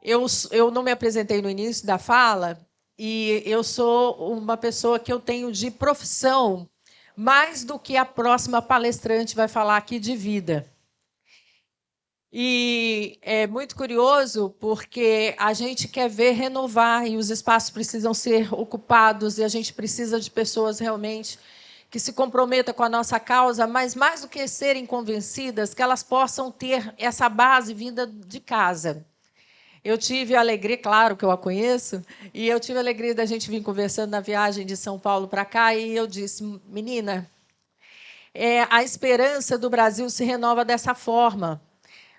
Eu não me apresentei no início da fala, e eu sou uma pessoa que eu tenho de profissão mais do que a próxima palestrante vai falar aqui de vida. E é muito curioso porque a gente quer ver renovar e os espaços precisam ser ocupados e a gente precisa de pessoas realmente que se comprometam com a nossa causa, mas mais do que serem convencidas, que elas possam ter essa base vinda de casa. Eu tive a alegria, claro que eu a conheço, e eu tive a alegria da gente vir conversando na viagem de São Paulo para cá, e eu disse, menina, a esperança do Brasil se renova dessa forma.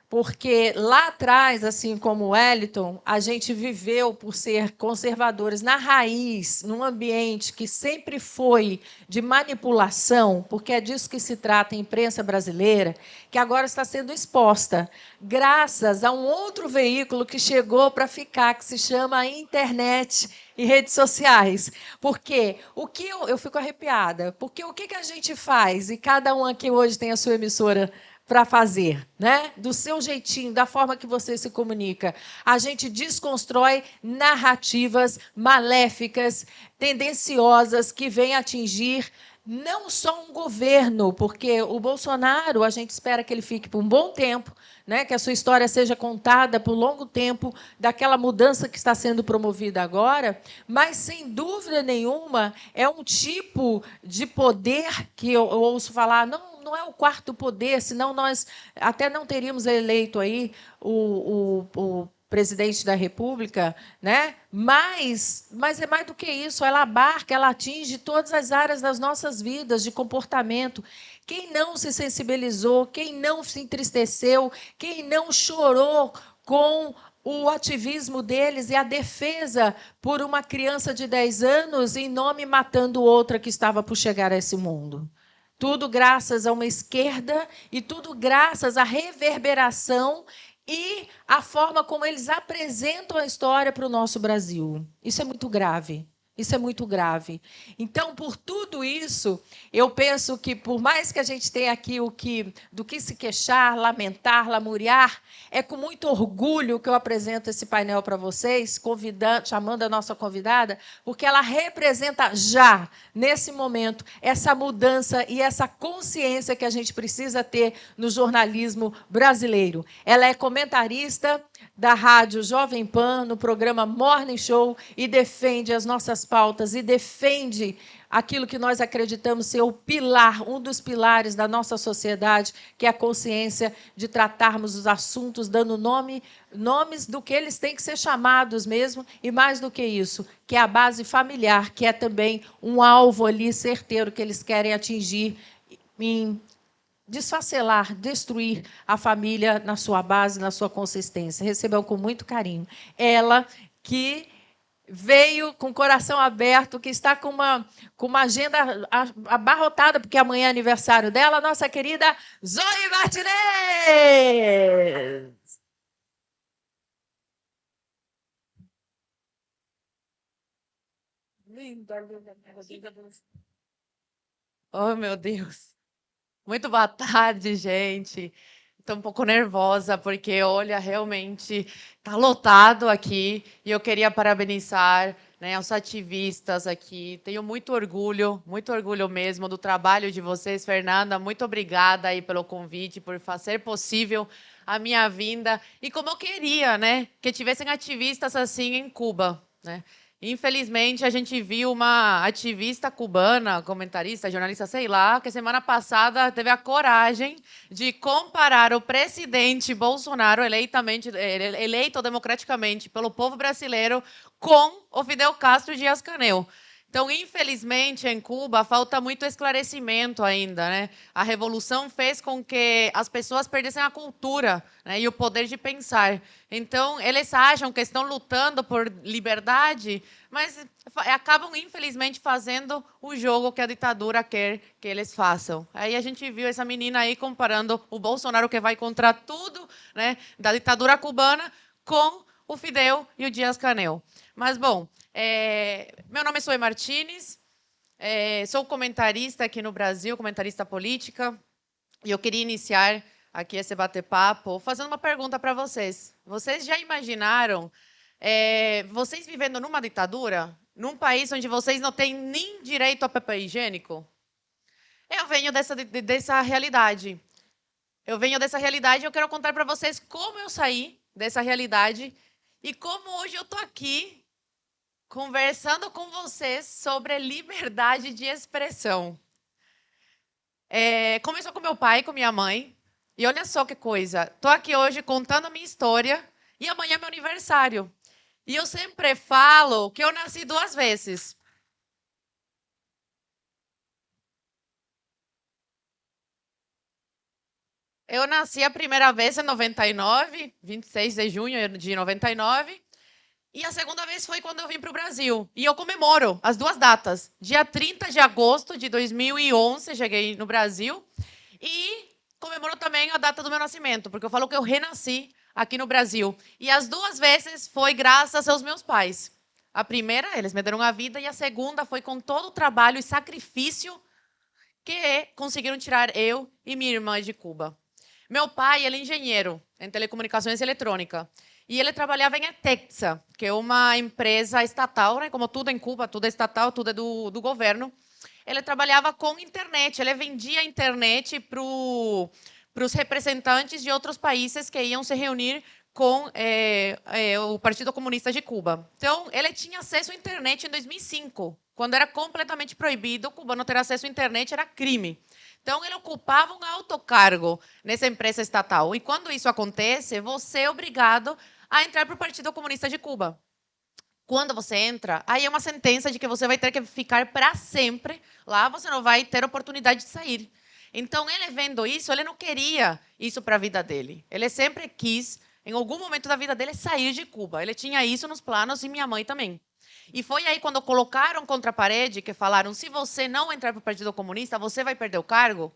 Porque lá atrás, assim como o Wellington, a gente viveu por ser conservadores na raiz, num ambiente que sempre foi de manipulação, porque é disso que se trata a imprensa brasileira, que agora está sendo exposta, graças a um outro veículo que chegou para ficar, que se chama internet e redes sociais. Porque o que eu fico arrepiada, porque o que a gente faz, e cada um aqui hoje tem a sua emissora para fazer, né? Do seu jeitinho, da forma que você se comunica. A gente desconstrói narrativas maléficas, tendenciosas, que vêm atingir não só um governo, porque o Bolsonaro, a gente espera que ele fique por um bom tempo, né? Que a sua história seja contada por longo tempo daquela mudança que está sendo promovida agora, mas, sem dúvida nenhuma, é um tipo de poder que eu ouço falar, não é o quarto poder, senão nós até não teríamos eleito aí o presidente da República, né? Mas é mais do que isso, ela abarca, ela atinge todas as áreas das nossas vidas, de comportamento. Quem não se sensibilizou, quem não se entristeceu, quem não chorou com o ativismo deles e a defesa por uma criança de 10 anos em nome matando outra que estava por chegar a esse mundo. Tudo graças a uma esquerda e tudo graças à reverberação e à forma como eles apresentam a história para o nosso Brasil. Isso é muito grave. Isso é muito grave. Então, por tudo isso, eu penso que, por mais que a gente tenha aqui do que se queixar, lamentar, lamuriar, é com muito orgulho que eu apresento esse painel para vocês, chamando a nossa convidada, porque ela representa já, nesse momento, essa mudança e essa consciência que a gente precisa ter no jornalismo brasileiro. Ela é comentarista da rádio Jovem Pan, no programa Morning Show, e defende as nossas pautas, e defende aquilo que nós acreditamos ser o pilar, um dos pilares da nossa sociedade, que é a consciência de tratarmos os assuntos, dando nomes do que eles têm que ser chamados mesmo, e mais do que isso, que é a base familiar, que é também um alvo ali certeiro que eles querem atingir em desfacelar, destruir a família na sua base, na sua consistência. Recebam com muito carinho. Ela que veio com o coração aberto, que está com uma agenda abarrotada, porque amanhã é aniversário dela, nossa querida Zoe Martinez! Linda, linda, linda. Oh, meu Deus. Muito boa tarde, gente. Estou um pouco nervosa, porque, olha, realmente está lotado aqui. E eu queria parabenizar, né, os ativistas aqui. Tenho muito orgulho mesmo do trabalho de vocês. Fernanda, muito obrigada aí pelo convite, por fazer possível a minha vinda. E como eu queria, né, que tivessem ativistas assim em Cuba, né? Infelizmente, a gente viu uma ativista cubana, comentarista, jornalista, sei lá, que semana passada teve a coragem de comparar o presidente Bolsonaro, eleito democraticamente pelo povo brasileiro, com o Fidel Castro e Dias-Canel. Então, infelizmente, em Cuba, falta muito esclarecimento ainda, né? A revolução fez com que as pessoas perdessem a cultura, né, e o poder de pensar. Então, eles acham que estão lutando por liberdade, mas acabam, infelizmente, fazendo o jogo que a ditadura quer que eles façam. Aí a gente viu essa menina aí comparando o Bolsonaro, que vai contra tudo, né, da ditadura cubana, com o Fidel e o Dias-Canel. Mas, bom, meu nome é Zoe Martinez, Sou comentarista aqui no Brasil, comentarista política, e eu queria iniciar aqui esse bate-papo fazendo uma pergunta para vocês. Vocês já imaginaram vocês vivendo numa ditadura, num país onde vocês não têm nem direito a papel higiênico? Eu venho dessa realidade. Eu venho dessa realidade e eu quero contar para vocês como eu saí dessa realidade e como hoje eu estou aqui conversando com vocês sobre liberdade de expressão. Começou com meu pai e com minha mãe. E olha só que coisa. Estou aqui hoje contando a minha história e amanhã é meu aniversário. E eu sempre falo que eu nasci 2 vezes. Eu nasci a primeira vez em 99, 26 de junho de 99. E a segunda vez foi quando eu vim para o Brasil. E eu comemoro as 2 datas. Dia 30 de agosto de 2011, cheguei no Brasil. E comemoro também a data do meu nascimento, porque eu falo que eu renasci aqui no Brasil. E as 2 vezes foi graças aos meus pais. A primeira, eles me deram a vida, e a segunda foi com todo o trabalho e sacrifício que conseguiram tirar eu e minha irmã de Cuba. Meu pai, ele é engenheiro em telecomunicações e eletrônica. E ele trabalhava em Etexa, que é uma empresa estatal, né? Como tudo em Cuba, tudo é estatal, tudo é do governo. Ele trabalhava com internet, ele vendia internet para os representantes de outros países que iam se reunir com o Partido Comunista de Cuba. Então, ele tinha acesso à internet em 2005, quando era completamente proibido, o cubano ter acesso à internet era crime. Então, ele ocupava um alto cargo nessa empresa estatal. E quando isso acontece, você é obrigado a entrar para o Partido Comunista de Cuba. Quando você entra, aí é uma sentença de que você vai ter que ficar para sempre lá, você não vai ter oportunidade de sair. Então, ele vendo isso, ele não queria isso para a vida dele. Ele sempre quis, em algum momento da vida dele, sair de Cuba. Ele tinha isso nos planos e minha mãe também. E foi aí quando colocaram contra a parede, que falaram, se você não entrar para o Partido Comunista, você vai perder o cargo,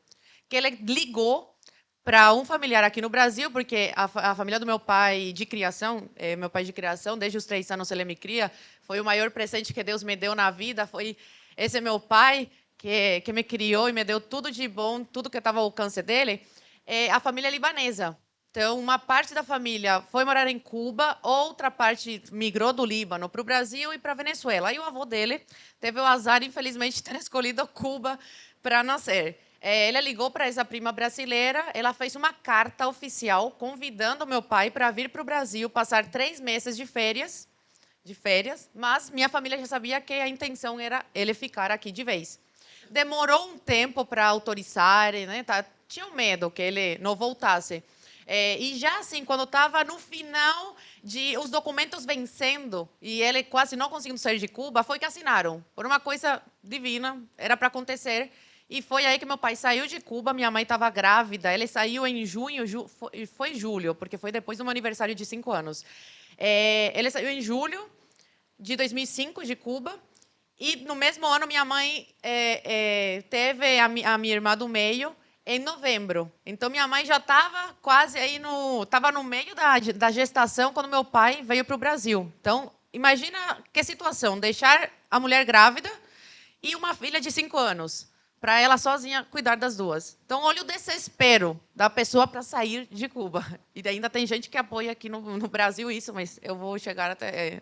que ele ligou para um familiar aqui no Brasil, porque a família do meu pai de criação, meu pai de criação, desde os 3 anos ele me cria, foi o maior presente que Deus me deu na vida, foi esse meu pai que me criou e me deu tudo de bom, tudo que estava ao alcance dele, a família libanesa. Então, uma parte da família foi morar em Cuba, outra parte migrou do Líbano para o Brasil e para a Venezuela. E o avô dele teve o azar, infelizmente, de ter escolhido Cuba para nascer. Ele ligou para essa prima brasileira, ela fez uma carta oficial convidando meu pai para vir para o Brasil, passar 3 meses de férias, mas minha família já sabia que a intenção era ele ficar aqui de vez. Demorou um tempo para autorizar, né? Tinham medo que ele não voltasse. E já assim, quando estava no final de os documentos vencendo e ele quase não conseguindo sair de Cuba, foi que assinaram. Por uma coisa divina, era para acontecer. E foi aí que meu pai saiu de Cuba, minha mãe estava grávida. Ele saiu em junho, foi julho, porque foi depois do meu aniversário de 5 anos. Ele saiu em julho de 2005 de Cuba. E no mesmo ano, minha mãe teve a minha irmã do meio em novembro. Então, minha mãe já estava quase aí estava no meio da gestação quando meu pai veio para o Brasil. Então, imagina que situação, deixar a mulher grávida e uma filha de 5 anos, para ela sozinha cuidar das 2. Então, olha o desespero da pessoa para sair de Cuba. E ainda tem gente que apoia aqui no Brasil isso, mas eu vou chegar até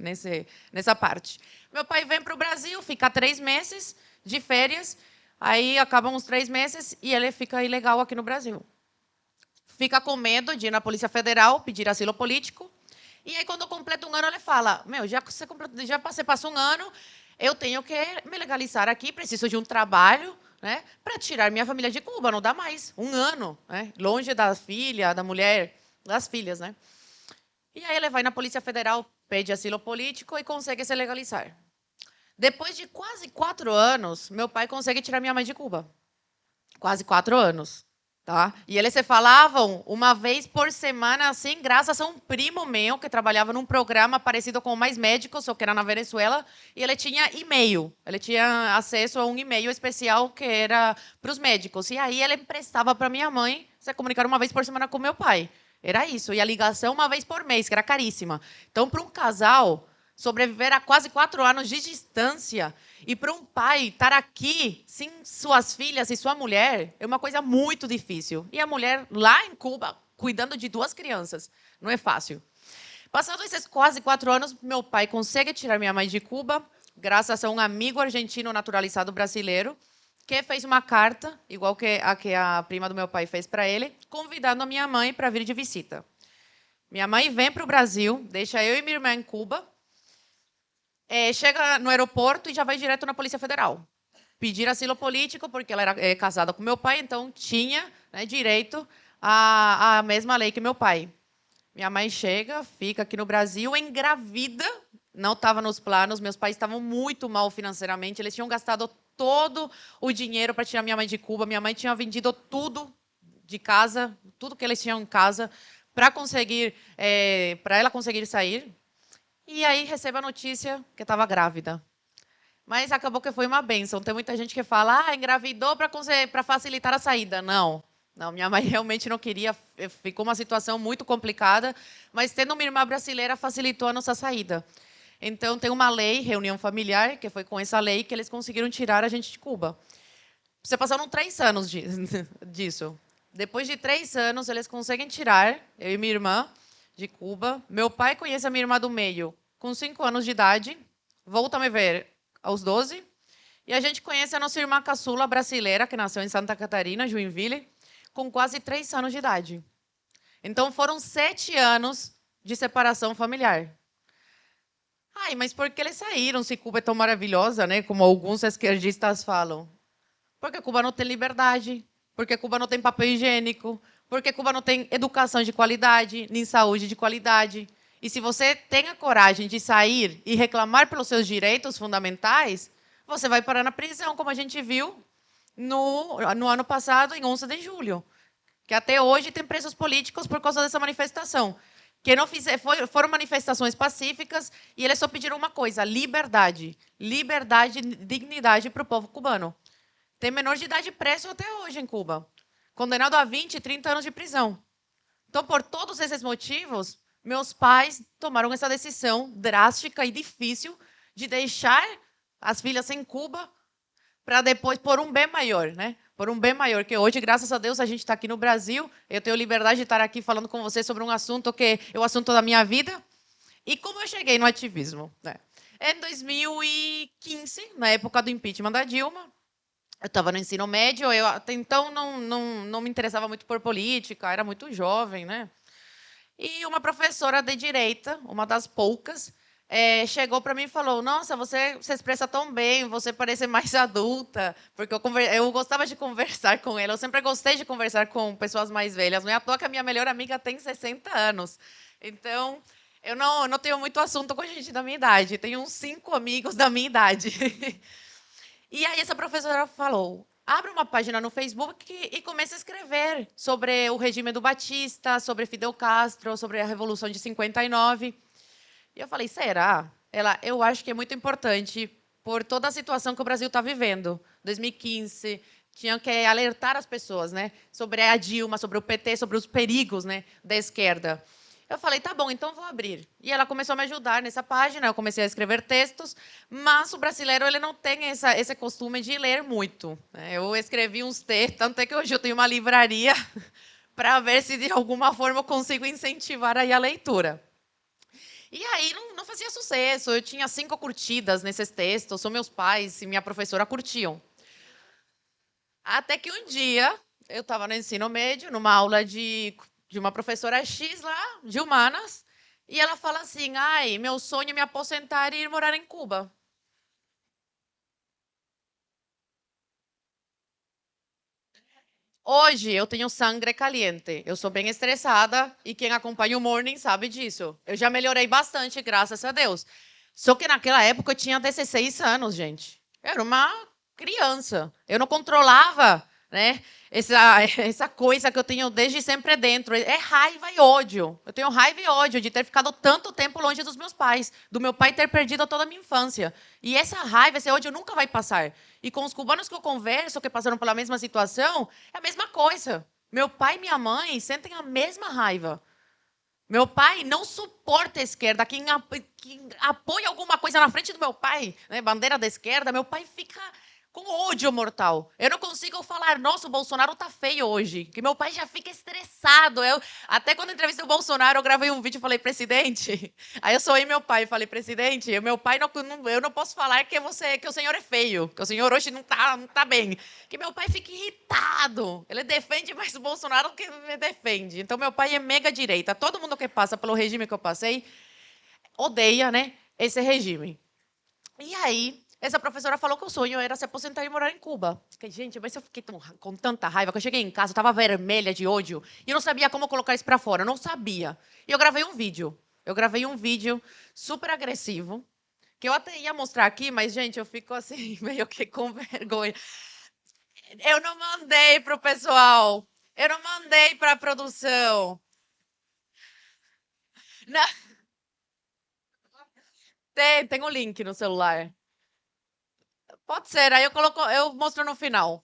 nessa parte. Meu pai vem para o Brasil, fica 3 meses de férias, aí acabam os 3 meses e ele fica ilegal aqui no Brasil. Fica com medo de ir na Polícia Federal, pedir asilo político. E aí, quando completa 1 ano, ele fala, já passou 1 ano, eu tenho que me legalizar aqui, preciso de um trabalho, né, para tirar minha família de Cuba, não dá mais. 1 ano, né, longe da filha, da mulher, das filhas. Né? E aí ele vai na Polícia Federal, pede asilo político e consegue se legalizar. Depois de quase 4 anos, meu pai consegue tirar minha mãe de Cuba. Quase 4 anos. Tá? E eles se falavam uma vez por semana, assim, graças a um primo meu que trabalhava num programa parecido com o Mais Médicos, só que era na Venezuela, e ele tinha e-mail. Ele tinha acesso a um e-mail especial que era para os médicos. E aí ele emprestava para minha mãe se comunicar uma vez por semana com meu pai. Era isso. E a ligação uma vez por mês, que era caríssima. Então, para um casal sobreviver a quase 4 anos de distância. E para um pai estar aqui sem suas filhas e sua mulher é uma coisa muito difícil. E a mulher lá em Cuba, cuidando de 2 crianças, não é fácil. Passados esses quase 4 anos, meu pai consegue tirar minha mãe de Cuba, graças a um amigo argentino naturalizado brasileiro, que fez uma carta, igual que a prima do meu pai fez para ele, convidando a minha mãe para vir de visita. Minha mãe vem para o Brasil, deixa eu e minha irmã em Cuba, chega no aeroporto e já vai direto na Polícia Federal. Pedir asilo político, porque ela era casada com meu pai, então tinha, né, direito à mesma lei que meu pai. Minha mãe chega, fica aqui no Brasil, engravida, não estava nos planos, meus pais estavam muito mal financeiramente, eles tinham gastado todo o dinheiro para tirar minha mãe de Cuba, minha mãe tinha vendido tudo de casa, tudo que eles tinham em casa, para ela conseguir sair. E aí recebe a notícia que estava grávida. Mas acabou que foi uma bênção. Tem muita gente que fala, engravidou para facilitar a saída. Não, minha mãe realmente não queria, ficou uma situação muito complicada, mas tendo uma irmã brasileira facilitou a nossa saída. Então, tem uma lei, reunião familiar, que foi com essa lei que eles conseguiram tirar a gente de Cuba. Você passaram 3 anos disso. Depois de 3 anos, eles conseguem tirar, eu e minha irmã, de Cuba. Meu pai conhece a minha irmã do meio com 5 anos de idade, volta a me ver aos 12. E a gente conhece a nossa irmã caçula brasileira, que nasceu em Santa Catarina, Joinville, com quase 3 anos de idade. Então, foram 7 anos de separação familiar. Mas por que eles saíram se Cuba é tão maravilhosa, né? Como alguns esquerdistas falam? Porque Cuba não tem liberdade, porque Cuba não tem papel higiênico, porque Cuba não tem educação de qualidade, nem saúde de qualidade. E se você tem a coragem de sair e reclamar pelos seus direitos fundamentais, você vai parar na prisão, como a gente viu no ano passado, em 11 de julho. Que até hoje tem presos políticos por causa dessa manifestação. Que não foram manifestações pacíficas e eles só pediram uma coisa: liberdade. Liberdade e dignidade para o povo cubano. Tem menor de idade preso até hoje em Cuba, condenado a 20, 30 anos de prisão. Então, por todos esses motivos, meus pais tomaram essa decisão drástica e difícil de deixar as filhas em Cuba para depois, por um bem maior, né? Por um bem maior, que hoje, graças a Deus, a gente está aqui no Brasil. Eu tenho liberdade de estar aqui falando com você sobre um assunto que é o assunto da minha vida. E como eu cheguei no ativismo? Né? Em 2015, na época do impeachment da Dilma, eu estava no ensino médio, eu até então não me interessava muito por política, era muito jovem, né? E uma professora de direita, uma das poucas, chegou para mim e falou: nossa, você se expressa tão bem, você parece mais adulta, porque eu gostava de conversar com ela, eu sempre gostei de conversar com pessoas mais velhas, não é à toa que a minha melhor amiga tem 60 anos. Então, eu não tenho muito assunto com gente da minha idade, tenho uns 5 amigos da minha idade. E aí essa professora falou: abre uma página no Facebook e comece a escrever sobre o regime do Batista, sobre Fidel Castro, sobre a Revolução de 59. E eu falei: será? Eu acho que é muito importante por toda a situação que o Brasil está vivendo. 2015, tinha que alertar as pessoas, né, sobre a Dilma, sobre o PT, sobre os perigos, né, da esquerda. Eu falei: tá bom, então vou abrir. E ela começou a me ajudar nessa página, eu comecei a escrever textos, mas o brasileiro ele não tem esse costume de ler muito. Eu escrevi uns textos, tanto é que hoje eu tenho uma livraria para ver se de alguma forma eu consigo incentivar aí a leitura. E aí não fazia sucesso, eu tinha 5 curtidas nesses textos, só meus pais e minha professora curtiam. Até que um dia, eu estava no ensino médio, numa aula de uma professora X lá, de humanas, e ela fala assim: meu sonho é me aposentar e ir morar em Cuba. Hoje eu tenho sangue caliente, eu sou bem estressada e quem acompanha o Morning sabe disso. Eu já melhorei bastante, graças a Deus. Só que naquela época eu tinha 16 anos, gente. Eu era uma criança. Eu não controlava, né, essa coisa que eu tenho desde sempre dentro. É raiva e ódio. Eu tenho raiva e ódio de ter ficado tanto tempo longe dos meus pais, do meu pai ter perdido toda a minha infância. E essa raiva, esse ódio nunca vai passar. E com os cubanos que eu converso, que passaram pela mesma situação, é a mesma coisa. Meu pai e minha mãe sentem a mesma raiva. Meu pai não suporta a esquerda. Quem apoia alguma coisa na frente do meu pai, né, bandeira da esquerda, meu pai fica com ódio mortal. Eu não consigo falar, nossa, o Bolsonaro tá feio hoje. Que meu pai já fica estressado. Até quando entrevistei o Bolsonaro, eu gravei um vídeo e falei, presidente. Aí eu soei meu pai e falei, presidente, meu pai eu não posso falar que que o senhor é feio, que o senhor hoje não tá bem. Que meu pai fica irritado. Ele defende mais o Bolsonaro do que me defende. Então, meu pai é mega direita. Todo mundo que passa pelo regime que eu passei odeia, né, esse regime. E aí, essa professora falou que o sonho era se aposentar e morar em Cuba. Fiquei, gente, mas eu fiquei com tanta raiva que eu cheguei em casa, eu estava vermelha de ódio e eu não sabia como colocar isso para fora. Eu não sabia. E eu gravei um vídeo. Eu gravei um vídeo super agressivo, que eu até ia mostrar aqui, mas, gente, eu fico assim, meio que com vergonha. Eu não mandei para o pessoal. Eu não mandei para a produção. Não. Tem um link no celular. Pode ser, aí eu mostro no final.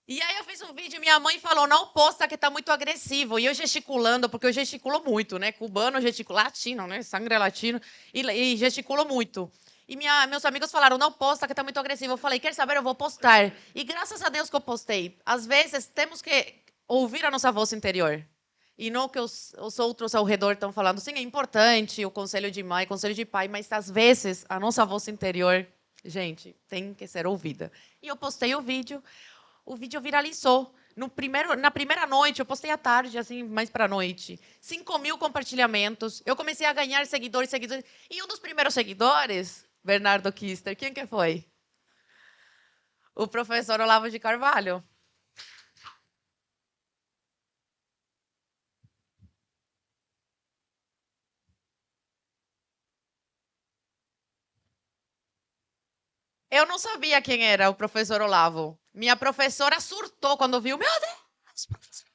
E aí eu fiz um vídeo e minha mãe falou, não posta que tá muito agressivo. E eu gesticulando, porque eu gesticulo muito, né? Cubano gesticula, latino, né? Sangue é latino. E gesticulo muito. E meus amigos falaram, não posta que tá muito agressivo. Eu falei, quer saber, eu vou postar. E graças a Deus que eu postei. Às vezes temos que ouvir a nossa voz interior. E não o que os outros ao redor estão falando. Sim, é importante o conselho de mãe, conselho de pai, mas às vezes a nossa voz interior, gente, tem que ser ouvida. E eu postei o vídeo viralizou. Na primeira noite, eu postei à tarde, assim, mais para a noite. 5.000 compartilhamentos. Eu comecei a ganhar seguidores. E um dos primeiros seguidores, Bernardo Kister, quem que foi? O professor Olavo de Carvalho. Eu não sabia quem era o professor Olavo. Minha professora surtou quando viu. Meu Deus, professor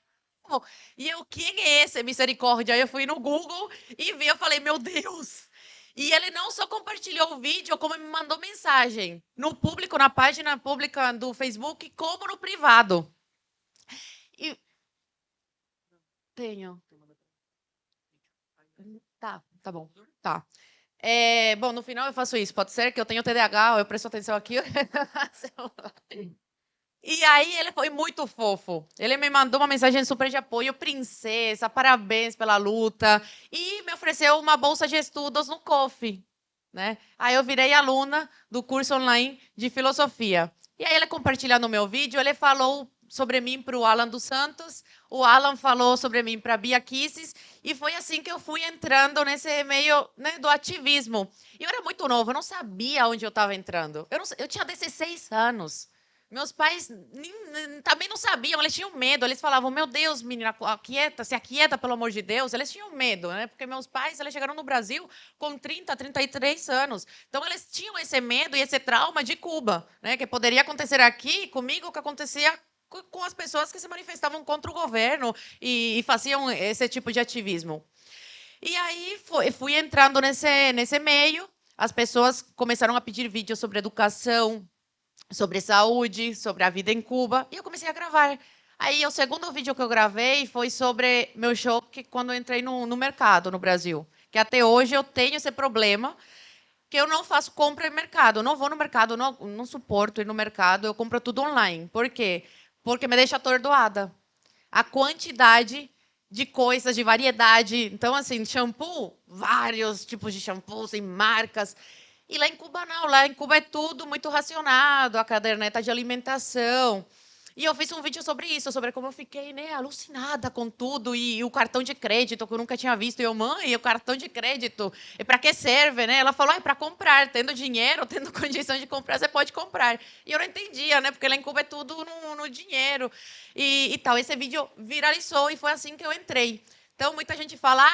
Olavo. E eu, quem é esse? Misericórdia. Aí eu fui no Google e vi, eu falei, meu Deus. E ele não só compartilhou o vídeo, como me mandou mensagem no público, na página pública do Facebook, como no privado. E tenho. Tá bom. Tá. Bom, no final eu faço isso. Pode ser que eu tenha TDAH, eu presto atenção aqui. E aí ele foi muito fofo. Ele me mandou uma mensagem super de apoio, princesa, parabéns pela luta, e me ofereceu uma bolsa de estudos no COF, né? Aí eu virei aluna do curso online de filosofia. E aí ele compartilhando o meu vídeo, ele falou sobre mim para o Alan dos Santos, o Alan falou sobre mim para a Bia Kisses, e foi assim que eu fui entrando nesse meio, né, do ativismo. E eu era muito novo, eu não sabia onde eu estava entrando. Eu tinha 16 anos. Meus pais também não sabiam, eles tinham medo. Eles falavam, meu Deus, menina, aquieta, se aquieta, pelo amor de Deus. Eles tinham medo, né? Porque meus pais, eles chegaram no Brasil com 30, 33 anos. Então, eles tinham esse medo e esse trauma de Cuba, né? Que poderia acontecer aqui comigo, o que acontecia com as pessoas que se manifestavam contra o governo e faziam esse tipo de ativismo. E aí, fui entrando nesse meio. As pessoas começaram a pedir vídeos sobre educação, sobre saúde, sobre a vida em Cuba, e eu comecei a gravar. Aí, o segundo vídeo que eu gravei foi sobre meu choque quando eu entrei no mercado no Brasil. Que até hoje eu tenho esse problema, que eu não faço compra em mercado. Eu não vou no mercado, não suporto ir no mercado, eu compro tudo online. Por quê? Porque me deixa atordoada. A quantidade de coisas, de variedade. Então, assim, shampoo, vários tipos de shampoos em marcas. E lá em Cuba não, lá em Cuba é tudo muito racionado, a caderneta de alimentação. E eu fiz um vídeo sobre isso, sobre como eu fiquei, né, alucinada com tudo e o cartão de crédito que eu nunca tinha visto. E eu, mãe, o cartão de crédito, e para que serve, né? Ela falou, é para comprar, tendo dinheiro, tendo condição de comprar, você pode comprar. E eu não entendia, né? Porque lá em Cuba é tudo no dinheiro e tal. Esse vídeo viralizou e foi assim que eu entrei. Então, muita gente fala,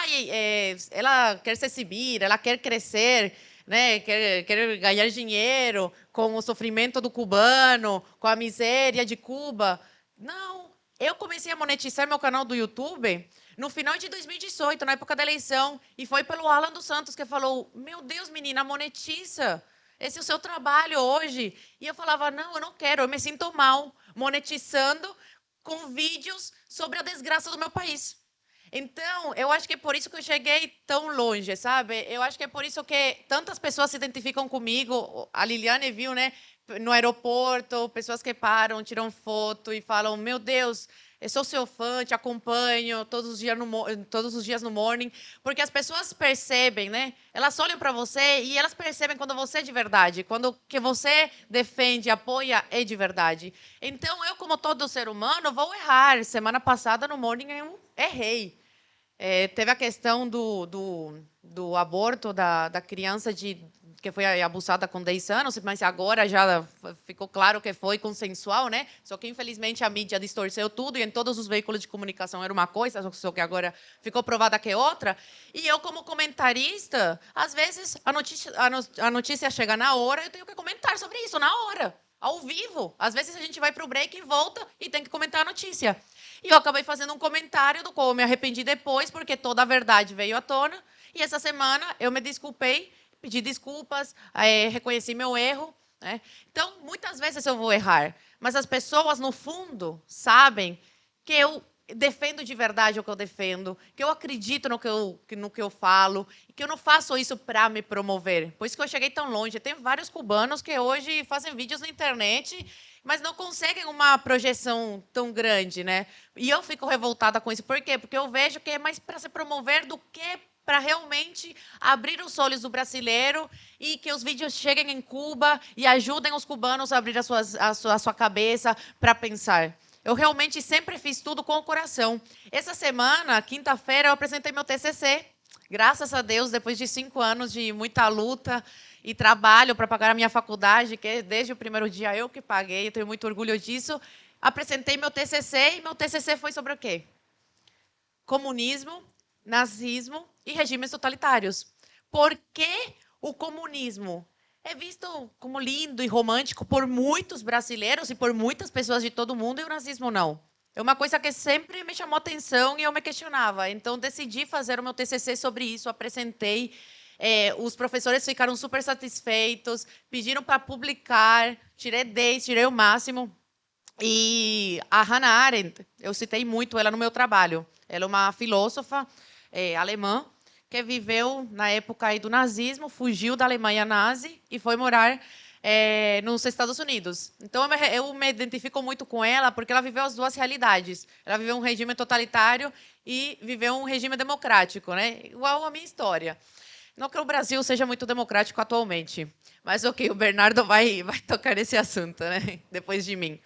ela quer se exibir, ela quer crescer, né? Quer ganhar dinheiro com o sofrimento do cubano, com a miséria de Cuba. Não, eu comecei a monetizar meu canal do YouTube no final de 2018, na época da eleição, e foi pelo Alan dos Santos que falou: "Meu Deus, menina, monetiza. Esse é o seu trabalho hoje". E eu falava: "Não, eu não quero, eu me sinto mal monetizando com vídeos sobre a desgraça do meu país". Então, eu acho que é por isso que eu cheguei tão longe, sabe? Eu acho que é por isso que tantas pessoas se identificam comigo. A Liliane viu, né? No aeroporto, pessoas que param, tiram foto e falam: Meu Deus, eu sou seu fã, te acompanho todos os dias no morning. Porque as pessoas percebem, né? Elas olham para você e elas percebem quando você é de verdade, quando o que você defende, apoia é de verdade. Então, eu, como todo ser humano, vou errar. Semana passada no morning eu errei. Teve a questão do aborto da criança que foi abusada com 10 anos, mas agora já ficou claro que foi consensual, né? Só que, infelizmente, a mídia distorceu tudo e em todos os veículos de comunicação era uma coisa, só que agora ficou provada que é outra. E eu, como comentarista, às vezes a notícia chega na hora, eu tenho que comentar sobre isso na hora, ao vivo. Às vezes a gente vai para o break e volta e tem que comentar a notícia. E eu acabei fazendo um comentário do qual eu me arrependi depois, porque toda a verdade veio à tona. E essa semana eu me desculpei, pedi desculpas, reconheci meu erro. Né? Então, muitas vezes eu vou errar, mas as pessoas, no fundo, sabem que eu defendo de verdade o que eu defendo, que eu acredito no que eu falo, e que eu não faço isso para me promover. Por isso que eu cheguei tão longe. Tem vários cubanos que hoje fazem vídeos na internet, mas não conseguem uma projeção tão grande, né? E eu fico revoltada com isso. Por quê? Porque eu vejo que é mais para se promover do que para realmente abrir os olhos do brasileiro e que os vídeos cheguem em Cuba e ajudem os cubanos a abrir a sua cabeça para pensar. Eu realmente sempre fiz tudo com o coração. Essa semana, quinta-feira, eu apresentei meu TCC. Graças a Deus, depois de 5 anos de muita luta e trabalho para pagar a minha faculdade, que desde o primeiro dia eu que paguei, eu tenho muito orgulho disso. Apresentei meu TCC e meu TCC foi sobre o quê? Comunismo, nazismo e regimes totalitários. Por que o comunismo é visto como lindo e romântico por muitos brasileiros e por muitas pessoas de todo mundo e o nazismo não? É uma coisa que sempre me chamou atenção e eu me questionava. Então, decidi fazer o meu TCC sobre isso, apresentei. Os professores ficaram super satisfeitos, pediram para publicar, tirei 10, tirei o máximo. E a Hannah Arendt, eu citei muito ela no meu trabalho. Ela é uma filósofa alemã que viveu na época aí do nazismo, fugiu da Alemanha nazi e foi morar nos Estados Unidos. Então, eu me identifico muito com ela porque ela viveu as duas realidades. Ela viveu um regime totalitário e viveu um regime democrático, né? Igual a minha história. Não que o Brasil seja muito democrático atualmente, mas ok, o Bernardo vai tocar nesse assunto, né? Depois de mim.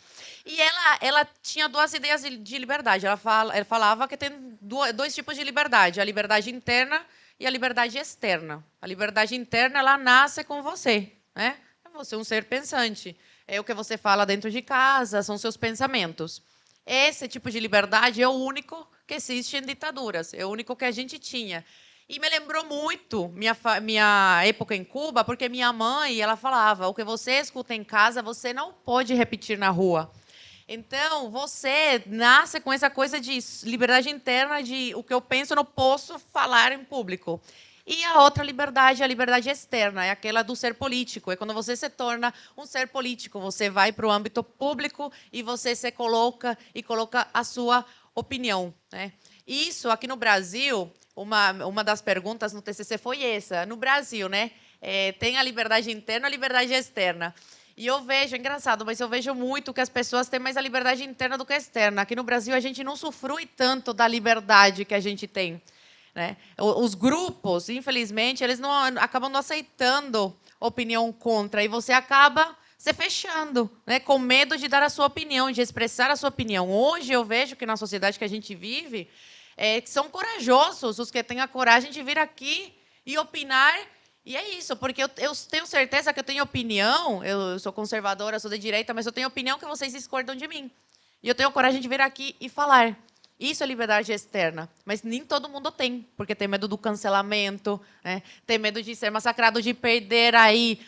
E ela tinha duas ideias de liberdade. Ela falava que tem dois tipos de liberdade: a liberdade interna e a liberdade externa. A liberdade interna ela nasce com você, né? Você é um ser pensante. É o que você fala dentro de casa, são seus pensamentos. Esse tipo de liberdade é o único que existe em ditaduras, é o único que a gente tinha. E me lembrou muito minha época em Cuba, porque minha mãe ela falava: o que você escuta em casa, você não pode repetir na rua. Então, você nasce com essa coisa de liberdade interna, de o que eu penso, eu não posso falar em público. E a outra liberdade é a liberdade externa, é aquela do ser político. É quando você se torna um ser político, você vai para o âmbito público e você se coloca a sua opinião. Né? Isso, aqui no Brasil, uma das perguntas no TCC foi essa. No Brasil, né, tem a liberdade interna e a liberdade externa. E eu vejo, é engraçado, mas eu vejo muito que as pessoas têm mais a liberdade interna do que a externa. Aqui no Brasil, a gente não usufrui tanto da liberdade que a gente tem. Né? Os grupos, infelizmente, eles acabam não aceitando opinião contra. E você acaba se fechando, né? Com medo de dar a sua opinião, de expressar a sua opinião. Hoje, eu vejo que na sociedade que a gente vive, são corajosos os que têm a coragem de vir aqui e opinar. E é isso, porque eu tenho certeza que eu tenho opinião, eu sou conservadora, sou de direita, mas eu tenho opinião que vocês discordam de mim. E eu tenho coragem de vir aqui e falar. Isso é liberdade externa. Mas nem todo mundo tem, porque tem medo do cancelamento, né? Tem medo de ser massacrado, de perder aí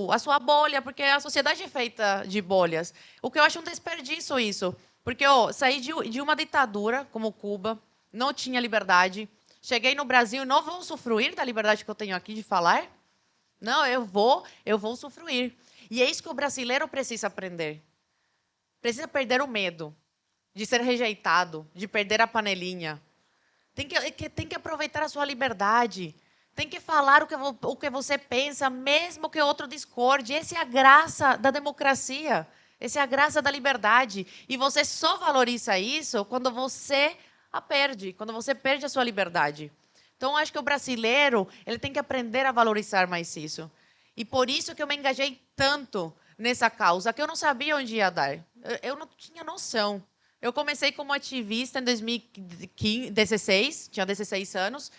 a sua bolha, porque a sociedade é feita de bolhas. O que eu acho um desperdício isso. Porque eu saí de uma ditadura, como Cuba, não tinha liberdade. Cheguei no Brasil e não vou usufruir da liberdade que eu tenho aqui de falar? Não, eu vou usufruir. E é isso que o brasileiro precisa aprender. Precisa perder o medo de ser rejeitado, de perder a panelinha. Tem que aproveitar a sua liberdade. Tem que falar o que você pensa, mesmo que o outro discorde. Essa é a graça da democracia. Essa é a graça da liberdade. E você só valoriza isso quando você a perde, quando você perde a sua liberdade. Então, acho que o brasileiro ele tem que aprender a valorizar mais isso. E por isso que eu me engajei tanto nessa causa, que eu não sabia onde ia dar. Eu não tinha noção. Eu comecei como ativista em 2016, tinha 16 anos,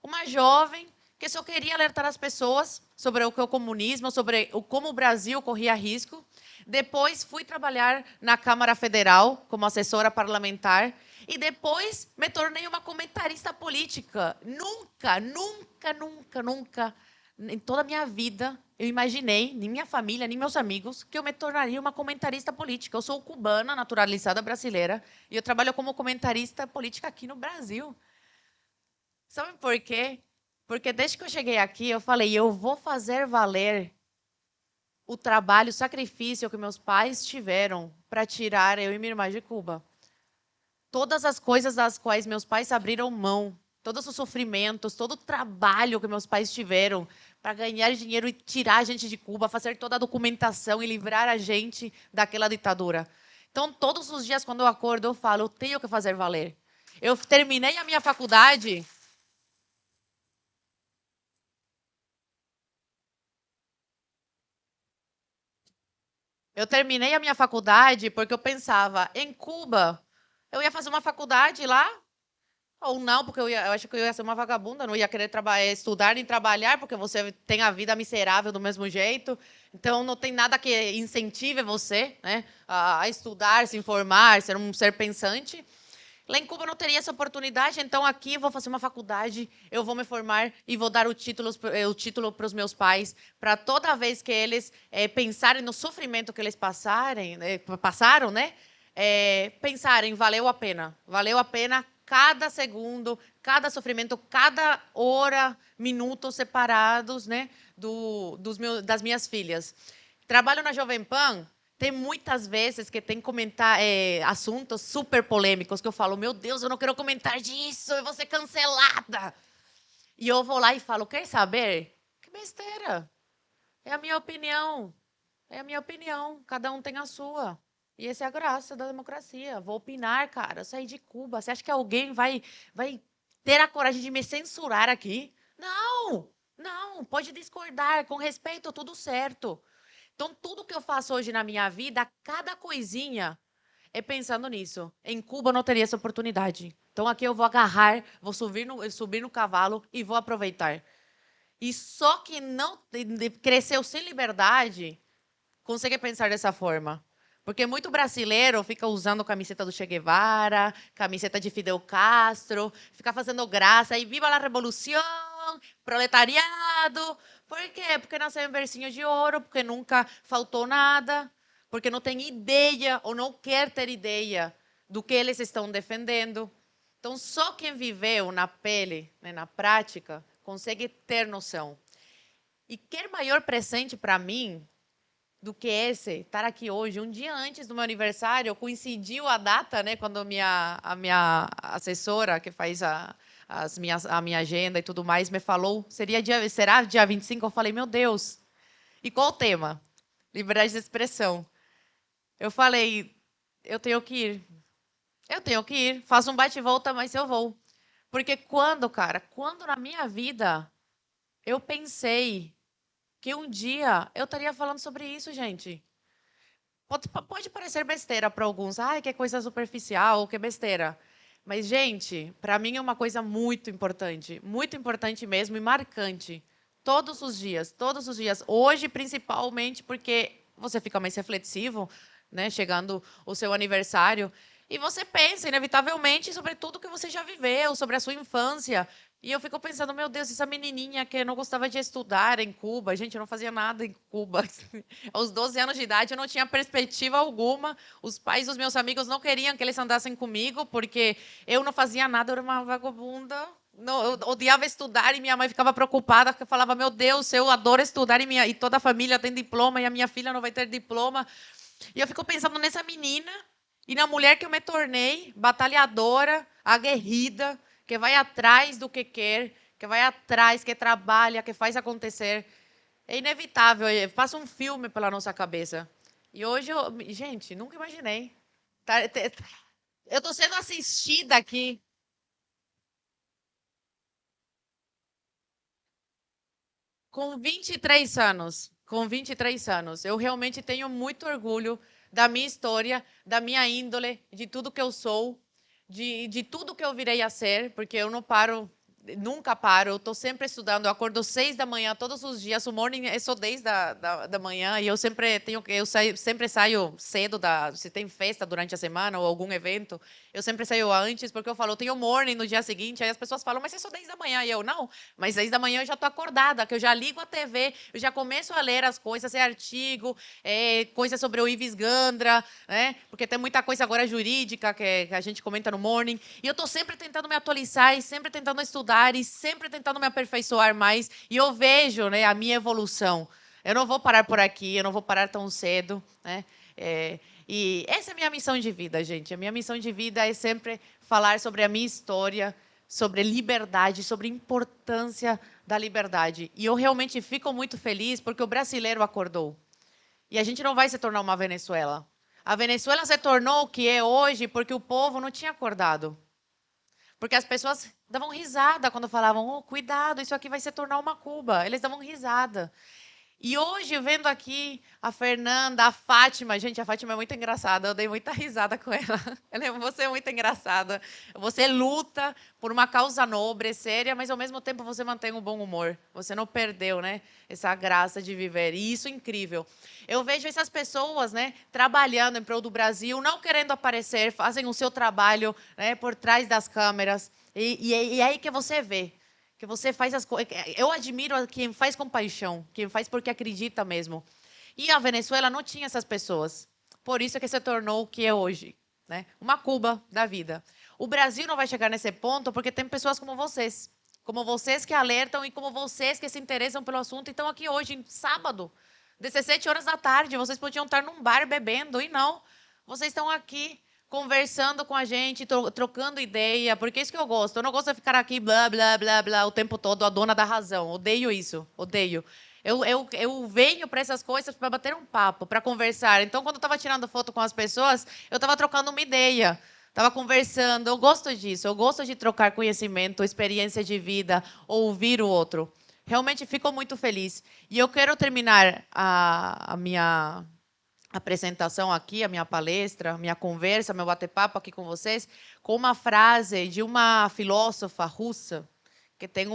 uma jovem que só queria alertar as pessoas sobre o que é o comunismo, sobre como o Brasil corria risco. Depois fui trabalhar na Câmara Federal como assessora parlamentar e depois me tornei uma comentarista política. Nunca, nunca, nunca, nunca em toda a minha vida eu imaginei, nem minha família, nem meus amigos, que eu me tornaria uma comentarista política. Eu sou cubana, naturalizada brasileira, e eu trabalho como comentarista política aqui no Brasil. Sabe por quê? Porque desde que eu cheguei aqui, eu falei, eu vou fazer valer o trabalho, o sacrifício que meus pais tiveram para tirar eu e minha irmã de Cuba. Todas as coisas das quais meus pais abriram mão, todos os sofrimentos, todo o trabalho que meus pais tiveram para ganhar dinheiro e tirar a gente de Cuba, fazer toda a documentação e livrar a gente daquela ditadura. Então, todos os dias, quando eu acordo, eu falo, eu tenho que fazer valer. Eu terminei a minha faculdade. Eu terminei a minha faculdade porque eu pensava, em Cuba, eu ia fazer uma faculdade lá, ou não, porque eu acho que eu ia ser uma vagabunda, não ia querer estudar nem trabalhar, porque você tem a vida miserável do mesmo jeito. Então, não tem nada que incentive você, né, a estudar, se informar, ser um ser pensante. Lá em Cuba eu não teria essa oportunidade, então aqui eu vou fazer uma faculdade, eu vou me formar e vou dar o título para os meus pais, para toda vez que eles pensarem no sofrimento que eles passaram, né, pensarem, valeu a pena cada segundo, cada sofrimento, cada hora, minuto separados, né, das minhas filhas. Trabalho na Jovem Pan. Tem muitas vezes que tem que comentar assuntos super polêmicos que eu falo, meu Deus, eu não quero comentar disso, eu vou ser cancelada. E eu vou lá e falo, quer saber? Que besteira. É a minha opinião. É a minha opinião. Cada um tem a sua. E essa é a graça da democracia. Vou opinar, cara. Eu saí de Cuba. Você acha que alguém vai ter a coragem de me censurar aqui? Não! Não, pode discordar. Com respeito, tudo certo. Então, tudo que eu faço hoje na minha vida, cada coisinha é pensando nisso. Em Cuba eu não teria essa oportunidade. Então, aqui eu vou agarrar, vou subir no cavalo e vou aproveitar. E só quem não cresceu sem liberdade consegue pensar dessa forma. Porque muito brasileiro fica usando camiseta do Che Guevara, camiseta de Fidel Castro, fica fazendo graça e viva a revolução, proletariado. Por quê? Porque nasceu em bercinho de ouro, porque nunca faltou nada, porque não tem ideia ou não quer ter ideia do que eles estão defendendo. Então, só quem viveu na pele, né, na prática, consegue ter noção. E quer maior presente para mim do que esse, estar aqui hoje, um dia antes do meu aniversário, coincidiu a data, né, quando a minha assessora, que faz a minha agenda e tudo mais, me falou, será dia 25? Eu falei, meu Deus, e qual o tema? Liberdade de expressão. Eu falei, eu tenho que ir. Eu tenho que ir, faço um bate e volta, mas eu vou. Porque quando na minha vida eu pensei que um dia eu estaria falando sobre isso, gente. Pode parecer besteira para alguns. Ai, que coisa superficial, que besteira. Mas, gente, para mim é uma coisa muito importante mesmo e marcante. Todos os dias, todos os dias. Hoje, principalmente, porque você fica mais reflexivo, né? Chegando o seu aniversário. E você pensa, inevitavelmente, sobre tudo que você já viveu, sobre a sua infância. E eu fico pensando, meu Deus, essa menininha que não gostava de estudar em Cuba. Gente, eu não fazia nada em Cuba. Aos 12 anos de idade, eu não tinha perspectiva alguma. Os pais dos meus amigos não queriam que eles andassem comigo, porque eu não fazia nada, eu era uma vagabunda. Não, eu odiava estudar e minha mãe ficava preocupada, porque falava, meu Deus, eu adoro estudar e toda a família tem diploma e a minha filha não vai ter diploma. E eu fico pensando nessa menina e na mulher que eu me tornei, batalhadora, aguerrida, que vai atrás do que quer, que vai atrás, que trabalha, que faz acontecer. É inevitável, passa um filme pela nossa cabeça. E hoje, gente, nunca imaginei. Eu estou sendo assistida aqui. Com 23 anos, eu realmente tenho muito orgulho da minha história, da minha índole, de tudo que eu sou, de tudo que eu virei a ser, porque eu não paro, nunca paro, eu estou sempre estudando, eu acordo 6 da manhã todos os dias, o morning é só 10 da manhã, e eu sempre sempre saio cedo, se tem festa durante a semana ou algum evento, eu sempre saio antes, porque eu falo, eu tenho morning no dia seguinte, aí as pessoas falam, mas é só 10 da manhã, e eu, não, mas 10 da manhã eu já estou acordada, que eu já ligo a TV, eu já começo a ler as coisas, artigo, coisas sobre o Ives Gandra, né? Porque tem muita coisa agora jurídica que a gente comenta no morning, e eu estou sempre tentando me atualizar, e sempre tentando estudar, e sempre tentando me aperfeiçoar mais, e eu vejo, né, a minha evolução. Eu não vou parar por aqui, eu não vou parar tão cedo, né? E essa é a minha missão de vida, gente. A minha missão de vida é sempre falar sobre a minha história, sobre liberdade, sobre a importância da liberdade. E eu realmente fico muito feliz porque o brasileiro acordou. E a gente não vai se tornar uma Venezuela. A Venezuela se tornou o que é hoje porque o povo não tinha acordado. Porque as pessoas davam risada quando falavam, oh, cuidado, isso aqui vai se tornar uma Cuba. Eles davam risada. E hoje, vendo aqui a Fernanda, a Fátima, gente, a Fátima é muito engraçada, eu dei muita risada com ela. Você é muito engraçada. Você luta por uma causa nobre, séria, mas ao mesmo tempo você mantém um bom humor. Você não perdeu, né, essa graça de viver. E isso é incrível. Eu vejo essas pessoas, né, trabalhando em prol do Brasil, não querendo aparecer, fazem o seu trabalho, né, por trás das câmeras. E é aí que você vê que você faz as coisas. Eu admiro quem faz com paixão, quem faz porque acredita mesmo. E a Venezuela não tinha essas pessoas. Por isso é que se tornou o que é hoje, né? Uma Cuba da vida. O Brasil não vai chegar nesse ponto porque tem pessoas como vocês que alertam e como vocês que se interessam pelo assunto e estão aqui hoje, sábado, 17 horas da tarde. Vocês podiam estar num bar bebendo e não. Vocês estão aqui conversando com a gente, trocando ideia, porque é isso que eu gosto. Eu não gosto de ficar aqui blá, blá, blá, blá, o tempo todo, a dona da razão. Odeio isso, odeio. Eu venho para essas coisas para bater um papo, para conversar. Então, quando eu estava tirando foto com as pessoas, eu estava trocando uma ideia, estava conversando. Eu gosto disso, eu gosto de trocar conhecimento, experiência de vida, ouvir o outro. Realmente fico muito feliz. E eu quero terminar a minha apresentação aqui, a minha palestra, a minha conversa, meu bate-papo aqui com vocês, com uma frase de uma filósofa russa que tem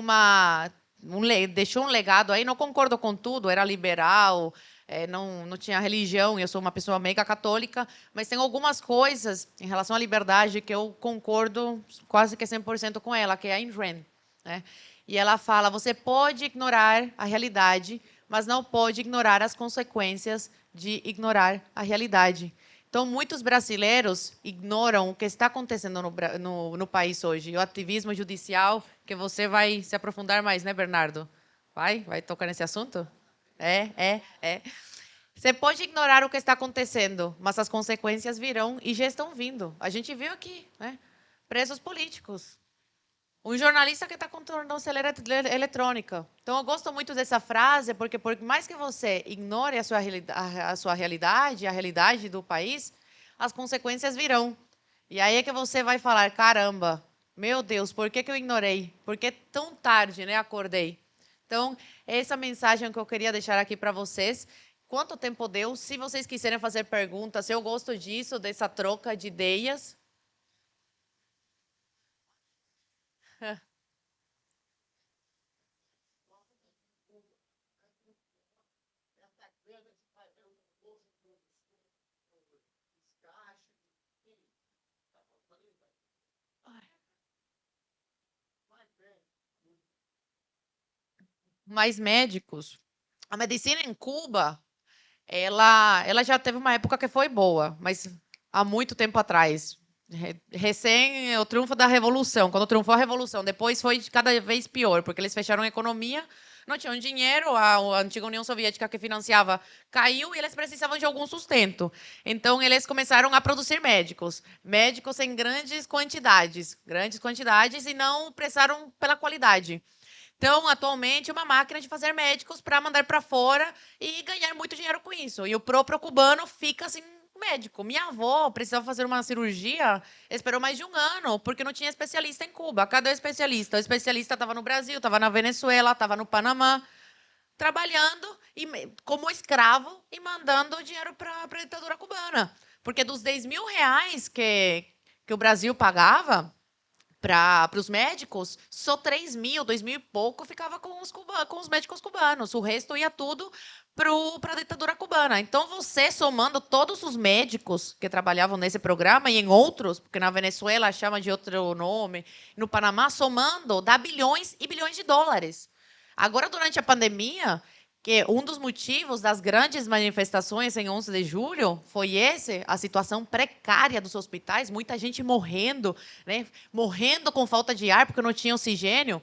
deixou um legado aí, não concordo com tudo, era liberal, não tinha religião, eu sou uma pessoa mega católica, mas tem algumas coisas em relação à liberdade que eu concordo quase que 100% com ela, que é a Ayn Rand, né? E ela fala, você pode ignorar a realidade, mas não pode ignorar as consequências de ignorar a realidade. Então, muitos brasileiros ignoram o que está acontecendo no país hoje. O ativismo judicial, que você vai se aprofundar mais, né, Bernardo? Vai tocar nesse assunto? É. Você pode ignorar o que está acontecendo, mas as consequências virão e já estão vindo. A gente viu aqui, né? Presos políticos. Um jornalista que está com tornozeleira eletrônica. Então, eu gosto muito dessa frase, porque por mais que você ignore a sua realidade, a realidade do país, as consequências virão. E aí é que você vai falar, caramba, meu Deus, por que eu ignorei? Por que tão tarde, né, acordei? Então, essa mensagem que eu queria deixar aqui para vocês. Quanto tempo deu? Se vocês quiserem fazer perguntas, eu gosto disso, dessa troca de ideias. Mais médicos. A medicina em Cuba, ela já teve uma época que foi boa, mas há muito tempo atrás. Recém o triunfo da Revolução, quando triunfou a Revolução, depois foi cada vez pior, porque eles fecharam a economia, não tinham dinheiro, a antiga União Soviética que financiava caiu e eles precisavam de algum sustento. Então, eles começaram a produzir médicos. Médicos em grandes quantidades e não pressaram pela qualidade. Então, atualmente, uma máquina de fazer médicos para mandar para fora e ganhar muito dinheiro com isso. E o próprio cubano fica assim, médico. Minha avó precisava fazer uma cirurgia, esperou mais de um ano, porque não tinha especialista em Cuba. Cadê o especialista? O especialista estava no Brasil, estava na Venezuela, estava no Panamá, trabalhando como escravo e mandando dinheiro para a ditadura cubana. Porque dos 10 mil reais que o Brasil pagava para os médicos, só 3 mil, 2 mil e pouco ficava com os médicos cubanos. O resto ia tudo para a ditadura cubana. Então, você somando todos os médicos que trabalhavam nesse programa e em outros, porque na Venezuela chama de outro nome, no Panamá, somando, dá bilhões e bilhões de dólares. Agora, durante a pandemia, que um dos motivos das grandes manifestações em 11 de julho foi a situação precária dos hospitais, muita gente morrendo, né, morrendo com falta de ar porque não tinha oxigênio.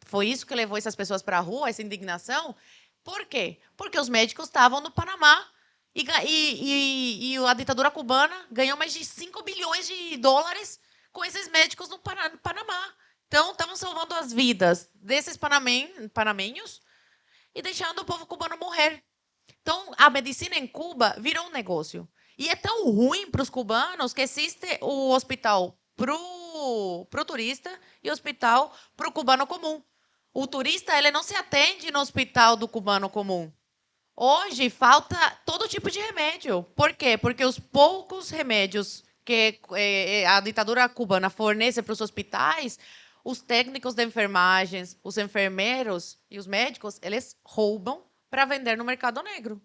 Foi isso que levou essas pessoas para a rua, essa indignação. Por quê? Porque os médicos estavam no Panamá e a ditadura cubana ganhou mais de 5 bilhões de dólares com esses médicos no Panamá. Então, estavam salvando as vidas desses panamenhos e deixando o povo cubano morrer. Então, a medicina em Cuba virou um negócio. E é tão ruim para os cubanos que existe o hospital para o turista e o hospital para o cubano comum. O turista ele não se atende no hospital do cubano comum. Hoje falta todo tipo de remédio. Por quê? Porque os poucos remédios que a ditadura cubana fornece para os hospitais, os técnicos de enfermagens, os enfermeiros e os médicos, eles roubam para vender no mercado negro.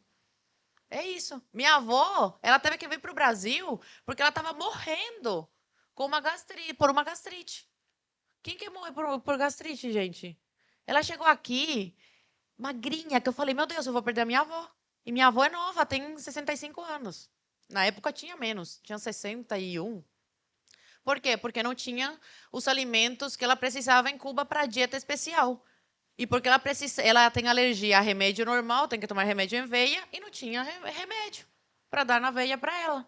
É isso. Minha avó, ela teve que vir para o Brasil porque ela estava morrendo com por uma gastrite. Quem que morre por gastrite, gente? Ela chegou aqui, magrinha, que eu falei, meu Deus, eu vou perder a minha avó. E minha avó é nova, tem 65 anos. Na época tinha menos, tinha 61. Por quê? Porque não tinha os alimentos que ela precisava em Cuba para a dieta especial. E porque ela tem alergia a remédio normal, tem que tomar remédio em veia, e não tinha remédio para dar na veia para ela.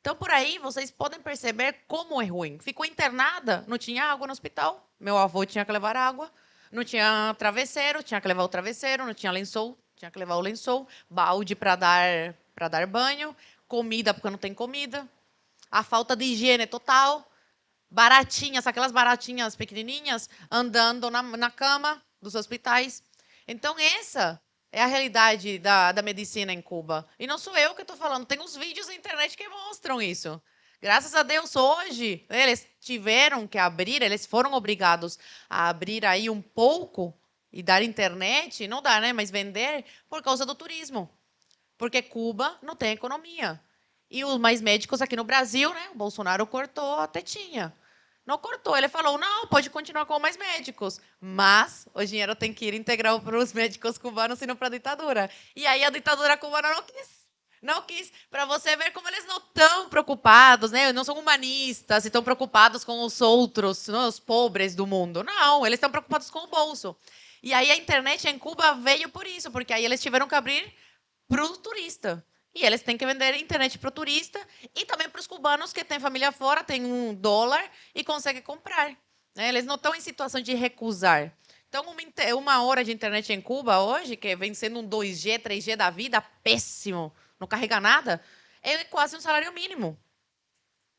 Então, por aí, vocês podem perceber como é ruim. Ficou internada, não tinha água no hospital. Meu avô tinha que levar água. Não tinha travesseiro, tinha que levar o travesseiro. Não tinha lençol, tinha que levar o lençol. Balde para dar banho. Comida, porque não tem comida. A falta de higiene total. Baratinhas, aquelas baratinhas pequenininhas, andando na cama dos hospitais. Então, essa é a realidade da medicina em Cuba. E não sou eu que estou falando, tem uns vídeos na internet que mostram isso. Graças a Deus, hoje, eles tiveram que abrir, eles foram obrigados a abrir aí um pouco e dar internet, não dar, né, mas vender, por causa do turismo. Porque Cuba não tem economia. E os mais médicos aqui no Brasil, né, o Bolsonaro cortou a tetinha. Não cortou, ele falou, não, pode continuar com mais médicos, mas o dinheiro tem que ir integral para os médicos cubanos e não para a ditadura. E aí a ditadura cubana não quis. Não quis, para você ver como eles não estão preocupados, né? Não são humanistas e estão preocupados com os outros, né? Os pobres do mundo. Não, eles estão preocupados com o bolso. E aí a internet em Cuba veio por isso, porque aí eles tiveram que abrir para o turista. E eles têm que vender internet para o turista e também para os cubanos que têm família fora, têm $1 e conseguem comprar. Né? Eles não estão em situação de recusar. Então, uma hora de internet em Cuba hoje, que vem sendo um 2G, 3G da vida, péssimo, não carrega nada, é quase um salário mínimo.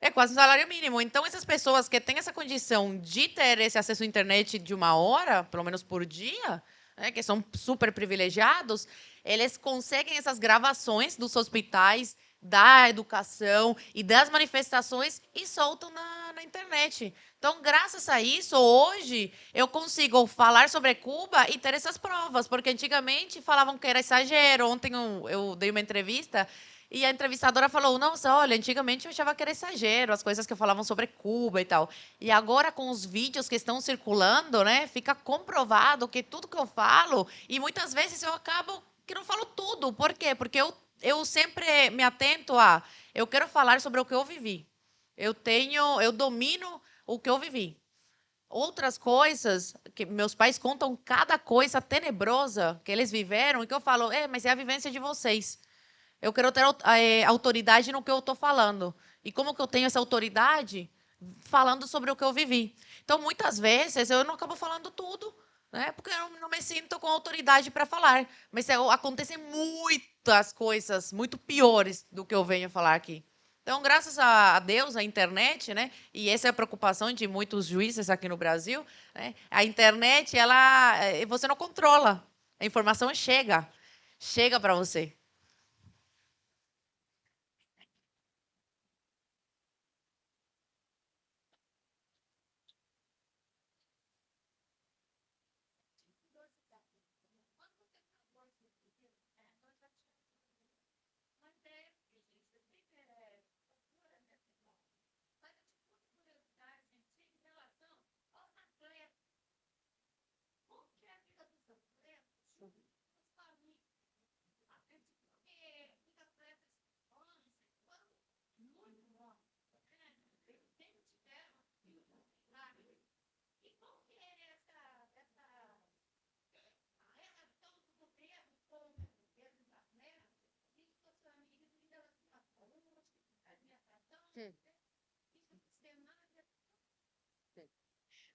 É quase um salário mínimo. Então, essas pessoas que têm essa condição de ter esse acesso à internet de uma hora, pelo menos por dia, né, que são super privilegiados, eles conseguem essas gravações dos hospitais, da educação e das manifestações e soltam na internet. Então, graças a isso, hoje eu consigo falar sobre Cuba e ter essas provas, porque antigamente falavam que era exagero. Ontem eu dei uma entrevista e a entrevistadora falou, nossa, olha, antigamente eu achava que era exagero, as coisas que falavam sobre Cuba e tal. E agora, com os vídeos que estão circulando, né, fica comprovado que tudo que eu falo, e muitas vezes eu acabo que não falo tudo. Por quê? Porque eu sempre me atento eu quero falar sobre o que eu vivi. Eu domino o que eu vivi. outras coisas, que meus pais contam cada coisa tenebrosa que eles viveram, e que eu falo, mas é a vivência de vocês. Eu quero ter autoridade no que eu estou falando. E como que eu tenho essa autoridade? Falando sobre o que eu vivi. Então, muitas vezes, eu não acabo falando tudo, né? Porque eu não me sinto com autoridade para falar. Mas acontecem muitas coisas muito piores do que eu venho falar aqui. Então, graças a Deus, a internet, né? E essa é a preocupação de muitos juízes aqui no Brasil, né? A internet, você não controla. A informação chega para você.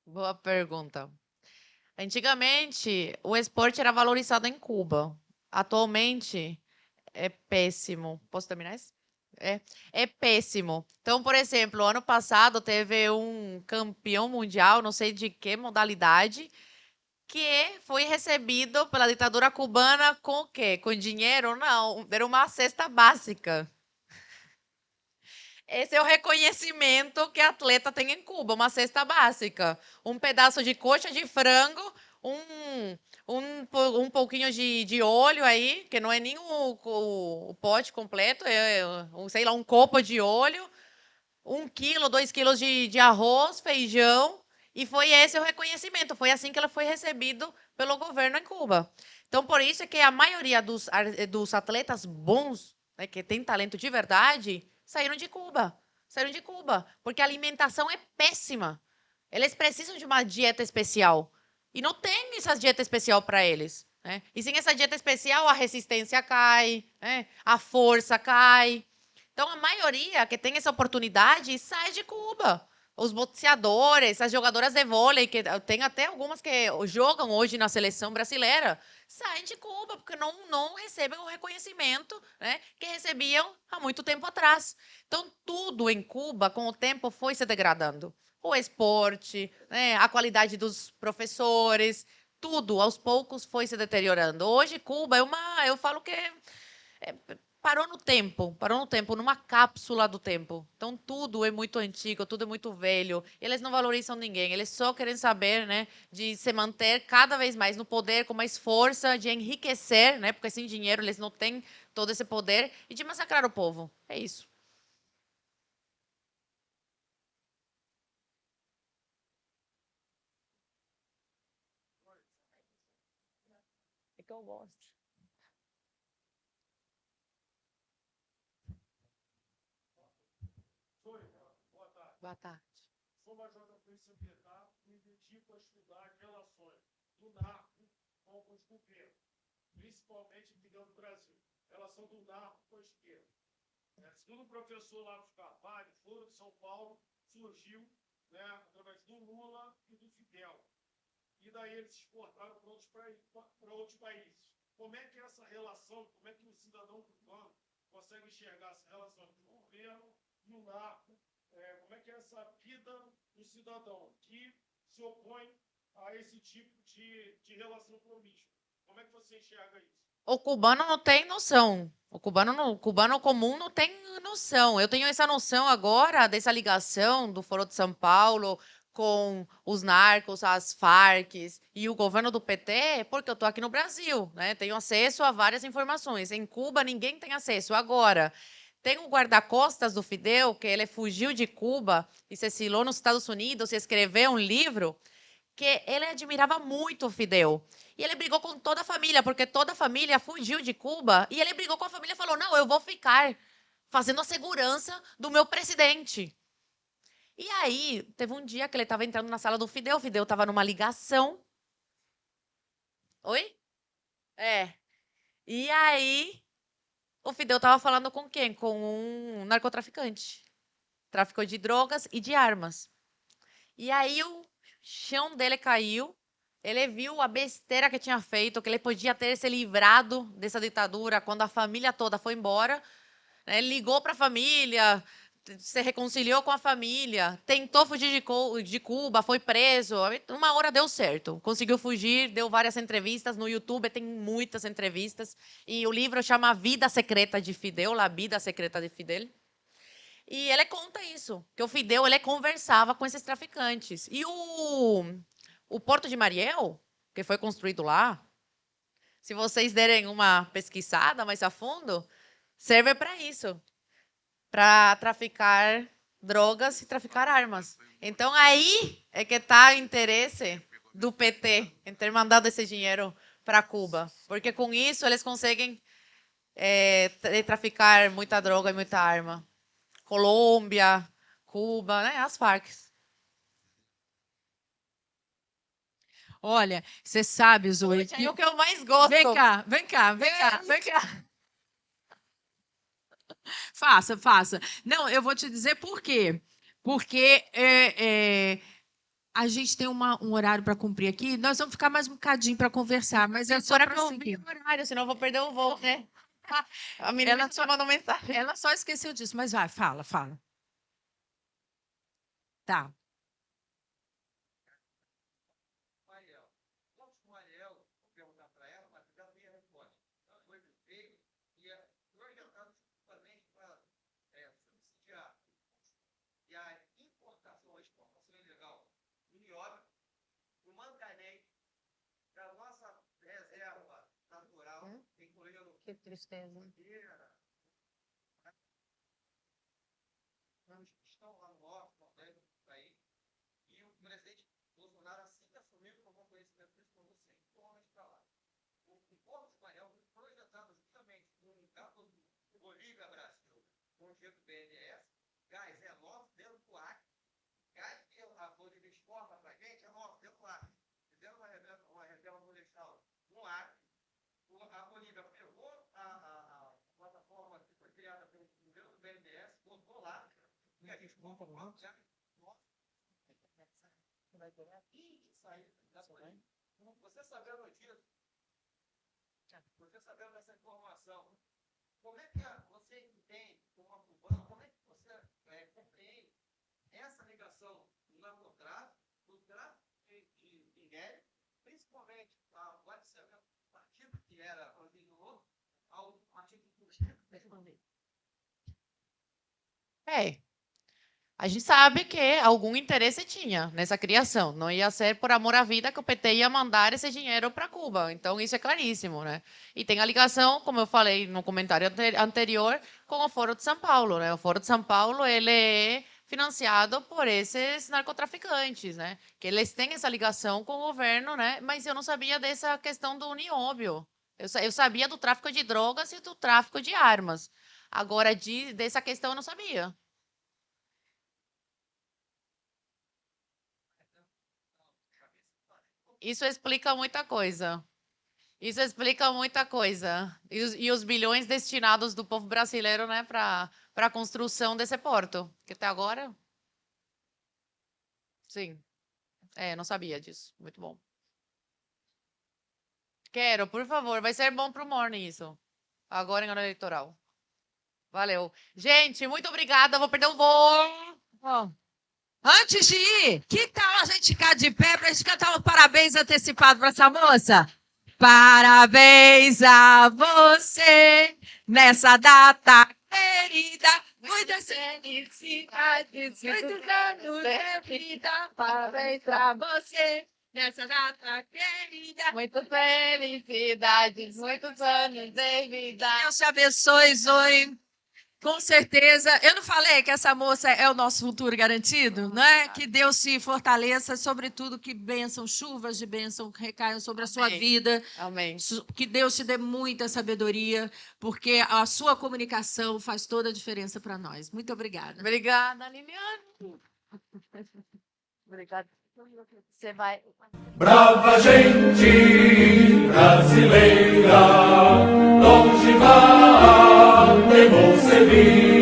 Boa pergunta. Antigamente, o esporte era valorizado em Cuba. Atualmente, é péssimo. Posso terminar isso? É péssimo. Então, por exemplo, ano passado teve um campeão mundial, não sei de que modalidade, que foi recebido pela ditadura cubana com o quê? Com dinheiro? Não, era uma cesta básica. Esse é o reconhecimento que a atleta tem em Cuba, uma cesta básica. Um pedaço de coxa de frango, um, um pouquinho de óleo aí, que não é nem o pote completo, sei lá, um copo de óleo, 1 quilo, 2 quilos de arroz, feijão, e foi esse o reconhecimento. Foi assim que ela foi recebido pelo governo em Cuba. Então, por isso é que a maioria dos atletas bons, né, que tem talento de verdade, saíram de Cuba. Saíram de Cuba, porque a alimentação é péssima. Eles precisam de uma dieta especial. E não tem essa dieta especial para eles. Né? E sem essa dieta especial, a resistência cai, né? A força cai. Então, a maioria que tem essa oportunidade sai de Cuba. Os boxeadores, as jogadoras de vôlei, que tem até algumas que jogam hoje na seleção brasileira, saem de Cuba, porque não recebem o reconhecimento, né, que recebiam há muito tempo atrás. Então, tudo em Cuba, com o tempo, foi se degradando. O esporte, né, a qualidade dos professores, tudo, aos poucos, foi se deteriorando. Hoje, Cuba é uma. Eu falo que é, parou no tempo, numa cápsula do tempo. Então tudo é muito antigo, tudo é muito velho. Eles não valorizam ninguém, eles só querem saber, né, de se manter cada vez mais no poder, com mais força, de enriquecer, né, porque sem dinheiro eles não têm todo esse poder e de massacrar o povo. É isso. É que eu gosto. Boa tarde. Sou major da Polícia Militar e me dedico a estudar as relações do narco com os governos, principalmente aqui dentro do Brasil. Relação do narco com a esquerda. Segundo o professor Lavo Carvalho, o Foro de São Paulo surgiu, né, através do Lula e do Fidel. E daí eles se exportaram para outros países. Como é que é essa relação, como é que o cidadão cubano consegue enxergar essa relação entre o governo e o narco? Como é que é essa vida do cidadão que se opõe a esse tipo de relação promíscua? Como é que você enxerga isso? O cubano não tem noção. O cubano comum não tem noção. Eu tenho essa noção agora dessa ligação do Foro de São Paulo com os narcos, as Farc e o governo do PT, porque eu estou aqui no Brasil, né? Tenho acesso a várias informações. Em Cuba, ninguém tem acesso. Agora, tem o guarda-costas do Fidel, que ele fugiu de Cuba e se exilou nos Estados Unidos e escreveu um livro que ele admirava muito o Fidel. E ele brigou com toda a família, porque toda a família fugiu de Cuba. E ele brigou com a família e falou: não, eu vou ficar fazendo a segurança do meu presidente. E aí, teve um dia que ele estava entrando na sala do Fidel, o Fidel estava numa ligação. Oi? É. E aí, o Fidel estava falando com quem? Com um narcotraficante. Tráfico de drogas e de armas. E aí, o chão dele caiu. Ele viu a besteira que tinha feito, que ele podia ter se livrado dessa ditadura quando a família toda foi embora. Ele ligou para a família, se reconciliou com a família, tentou fugir de Cuba, foi preso. Uma hora deu certo, conseguiu fugir, deu várias entrevistas no YouTube, tem muitas entrevistas. E o livro chama Vida Secreta de Fidel, La Vida Secreta de Fidel. E ele conta isso, que o Fidel ele conversava com esses traficantes. E o Porto de Mariel, que foi construído lá, se vocês derem uma pesquisada mais a fundo, serve para isso, para traficar drogas e traficar armas. Então, aí é que está o interesse do PT em ter mandado esse dinheiro para Cuba. Porque com isso eles conseguem traficar muita droga e muita arma. Colômbia, Cuba, né? As Farc. Olha, você sabe, Zoe, É o que eu mais gosto. Vem cá, vem cá, vem cá, vem cá. Faça, faça. Não, eu vou te dizer por quê. Porque a gente tem um horário para cumprir aqui. Nós vamos ficar mais um bocadinho para conversar, mas é só Agora para que eu vi seguir. o horário, senão eu vou perder o voo, né? A menina Ela só mandou mensagem. Ela só esqueceu disso, mas vai, fala, fala. Tá. Que tristeza. Estão lá no norte, nordeste do país, e o presidente Bolsonaro, assim que assumiu, tomou conhecimento disso, mandou 100 tons para lá. O Porto de Mariel foi projetado justamente no lugar do Bolívia Brasil, com o dinheiro do BNDES, gás é nosso dentro do Acre, gás que a Bolívia exporta para a gente é nosso dentro do Acre. Fizeram uma reserva florestal no Acre, a Bolívia pegou a plataforma que foi criada pelo governo do BNDES, botou lá, e a gente compra o banco, já e sair da Bolívia. Você sabendo disso, você sabendo dessa informação, como é que você entende, como uma cubana, como é que você compreende essa ligação do narcotráfico, do tráfico de minério, principalmente a partido que era anterior ao partido que A gente sabe que algum interesse tinha nessa criação. Não ia ser por amor à vida que o PT ia mandar esse dinheiro para Cuba. Então, isso é claríssimo, né? E tem a ligação, como eu falei no comentário anterior, com o Foro de São Paulo, né? O Foro de São Paulo, ele é financiado por esses narcotraficantes, né? Que eles têm essa ligação com o governo, né? Mas eu não sabia dessa questão do unióbio. Eu sabia do tráfico de drogas e do tráfico de armas. Agora, dessa questão eu não sabia. Isso explica muita coisa. Isso explica muita coisa. E os bilhões destinados do povo brasileiro, né, para a construção desse porto. Que até agora. Sim. Não sabia disso. Muito bom. Quero, por favor. Vai ser bom para o Morning isso. Agora em ano eleitoral. Valeu. Gente, muito obrigada. Vou perder o voo. Antes de ir, que tal a gente ficar de pé para a gente cantar um parabéns antecipado para essa moça? Parabéns a você nessa data querida. Muitas felicidades, muitos anos de vida. Parabéns a você nessa data querida. Muitas felicidades, muitos anos de vida. Deus te abençoe, Zoe. Com certeza. Eu não falei que essa moça é o nosso futuro garantido, não é? Que Deus te fortaleça, sobretudo que bênção, chuvas de bênção recaiam sobre a sua vida. Amém. Que Deus te dê muita sabedoria, porque a sua comunicação faz toda a diferença para nós. Muito obrigada. Obrigada, Liliane. Obrigada. Você vai. Brava gente brasileira, longe vá, temor servir.